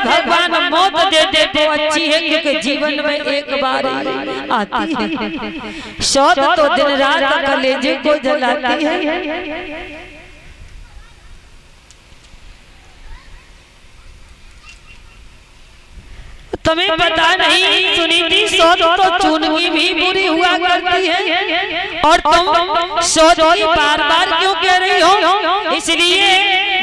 भगवान मौत दे दे तो अच्छी है, क्योंकि जीवन में एक बार आती है। शौत तो दिन रात कलेजे को जलाती है। तुम्हें पता नहीं सुनीति, शौत तो चुनगी भी बुरी हुआ करती है, और तुम शौत की बार बार क्यों कह रही हो? इसलिए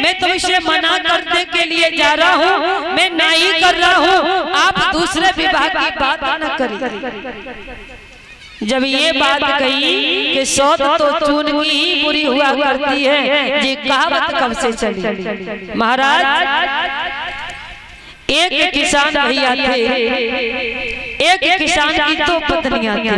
मैं तुमसे मना करने के लिए जा रहा हूँ, मैं नहीं कर रहा हूँ, आप दूसरे विभाग की बात न करें। जब ये बात कही कि शौत तो चुनगी ही बुरी हुआ करती है, ये कहावत कब से चली? महाराज, एक किसान भैया थे, एक किसान की दो पत्नियां थी,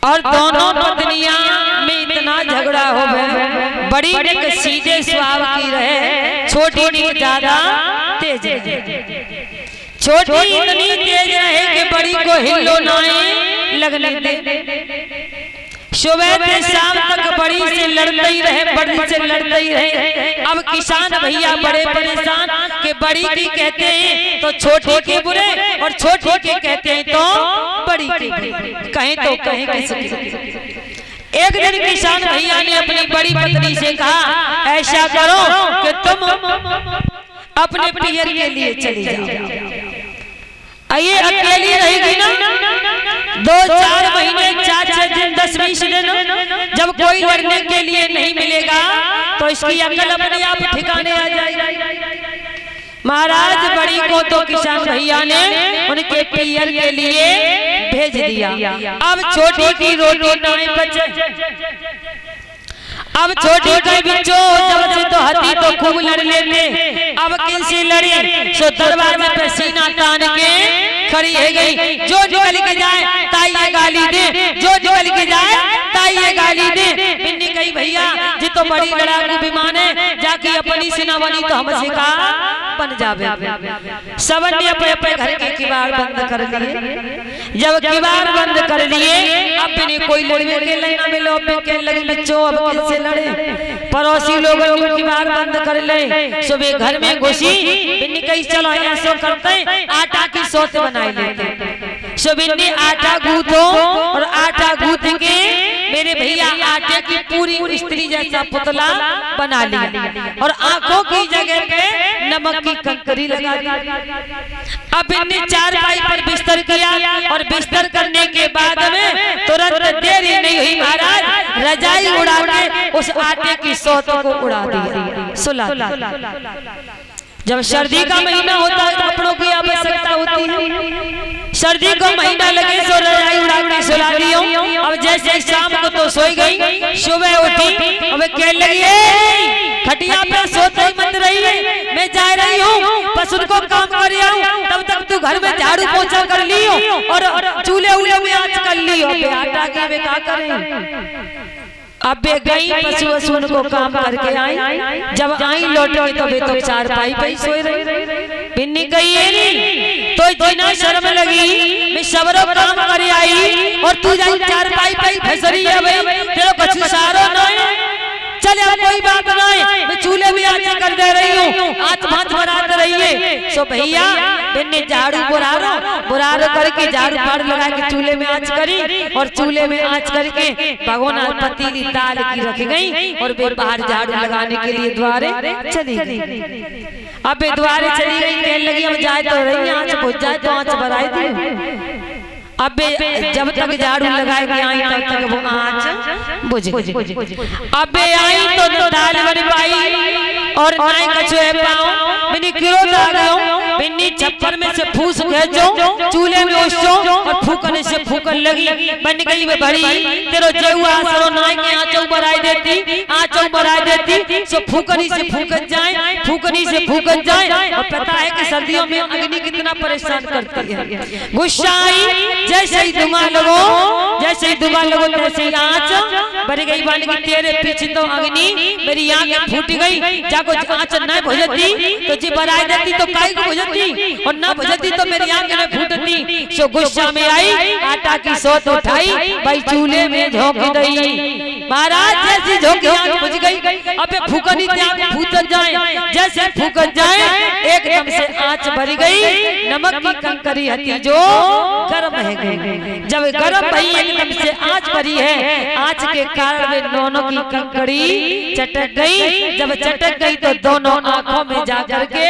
और दोनों पत्नियां में इतना झगड़ा हो गया। बड़ी एक सीधे स्वभाव की रहे, छोटी एक ज्यादा तेज है। छोटी इतनी तेज रहे कि बड़ी को हिलो नाए लगने दे। सुबह से शाम तक बड़ी से लड़ते ही रहे, बड़ी से लड़ते ही रहे। अब किसान भैया बड़े परेशान कि बड़ी की कहते हैं तो छोटी के बुरे, और छोटी के कहते हैं तो बड़ी के बुरे, कहें तो कहें कैसे। एक दिन किसान भैया ने अपनी बड़ी पत्नी से कहा, ऐसा करो कि तुम अपने पियर के लिए चली जाओ, ये अकेली रहेगी ना, 2-4 महीने, 4-6 दिन, 10-20 दिन जब कोई लड़ने के लिए नहीं मिलेगा तो इसकी अकल अपने आप ठिकाने आ जाएगी। महाराज, बड़ी को तो किसान भैया ने उनके पियर के लिए भेज दिया। अब छोटी की रोटी नहीं बचे। अब छोटी के बिच्चों जब से तो हती तो खूब लड़ लेते, अब किनसे लड़ी? सो दरवाजे पे सीना तान के खड़ी है गई, जो निकल के जाए ताइये गाली दे, जो निकल के जाए ताइये गाली दे। बिन्नी कही, भैया जी तो बड़ी लड़ाकू विमान है, जाके अपनी सीना बनी तो हमसे कहा बन जावे। सबन ने अपने घर के किवाड़ बंद कर लिए। जब किवाड़ बंद कर लिए, अब भी कोई लड़वे के लेना मिलो, अब के लगे बच्चों अब किनसे लड़े। पड़ोसी लोगों ने किवाड़ बंद कर ले। सुबह घर में घुसी, बिन्नी कही चलो ऐसा करते हैं, आटा की सौत बनाई लेते। सो बिन्नी आटा गूंथो, और आटा गूंथ के मेरे भैया आटे की पूरी स्त्री जैसा पुतला बना लिया, और आंखों की जगह पे नमक की कंकरी लगा दी। अब बिन्नी चारपाई पर बिस्तर किया, और बिस्तर करने के बाद में तुरंत देरी नहीं हुई, महाराज रजाई उड़ा के उस आटे की सौत को उड़ा दिया, सुला। जब सर्दी का महीना होता है तो कपड़ों की आवश्यकता होती है, सर्दी को महीना लगे सो रजाई उड़ा के सुला दी। अब जैसे शाम को तो सोई गई, सुबह उठी, अब कहने लगी खटिया पे सोते ही मत रही है, मैं जा रही हूँ बस उनको काम कर आऊं, तब तक तू घर में झाड़ू पोछा कर लियो और चूल्हे उल्हे में आंच कर लियो। आटा के वे क्या करें? अब बे गई पशु वसुन को काम करके आई, जब आई लौटी तो वे तो चारपाई पे सोए रही। बिन्नी कही तो इतना शर्म लगी, मैं सबरो काम करे आई और तू जाई चारपाई पे फसरी है भाई, तेरे कुछ सारो ना है। चले अब कोई बात नहीं, मैं चूल्हे में आंच कर दे रही हूँ, आंच भांच बनाते रहिए। सो भैया बिन्नी झाड़ू बुरारो करके झाड़ू फाड़ लगा के चूल्हे में आंच करी, और चूल्हे में आंच करके भगोना पतीली ताल की रख गई, और वे बाहर झाड़ू लगाने के लिए द्वारे चली गई। अब वे द्वारे चली गई, कहने लगी अब जाए तो रही आंच बुझ जाए तो आंच बढ़ाई दी। अब जब तक झाड़ू लगाए के आई तब तक वो आंच बुझ गई। अब आई तो दाल बन पाई और नाई कछुए पाओ, बिन्नी क्रोध आ गयो। बिन्नी छप्पर में से फूस खेचो, चूल्हे में उछो और फूकने से फूकन लगी। बन गई वे बड़ी तेरो जेऊ आसरो नाई के आंचों बढ़ाई देती, आंचों बढ़ाई देती। सो फूकनी से फूकन जाए, फूकनी से फूकन जाए। और पता है कि सर्दियों में अग्नि कितना परेशान करती है। गुस्सा आई, जैसे ही धुआं लगो, जैसे ही धुआं लगो तैसे ही आंच बढ़ गई। बन की तेरे पीछे तो अग्नि मेरी आंखें फूट गई, जाको आंच न बुझती तो जी बढ़ाई देती तो काई को बुझती, और न बुझती तो मेरी आंखें न फूटती। पत्नी सो गुस्सा में आई, आटा की सोत उठाई, भाई चूल्हे में झोंक गई। महाराज जैसी झोंकी आग बुझ गई, अबे फूकनी त्याग फूटत जाए, जैसे फूकत जाए एकदम से आंच भर गई, नमक की कंकरी हती जो गर्म है गई। जब गर्म भई एकदम से आंच भरी है, आंच के कारण वे दोनों की कंकड़ी चटक गई। जब चटक गई तो दोनों आंखों में जाकर के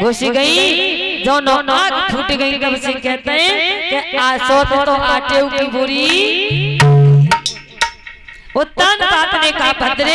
घुस गई, दोनों आंख फूट गई। तब से कहते हैं कि आसोत तो आटे की बुरी उत्तान बात ने कहा भद्रे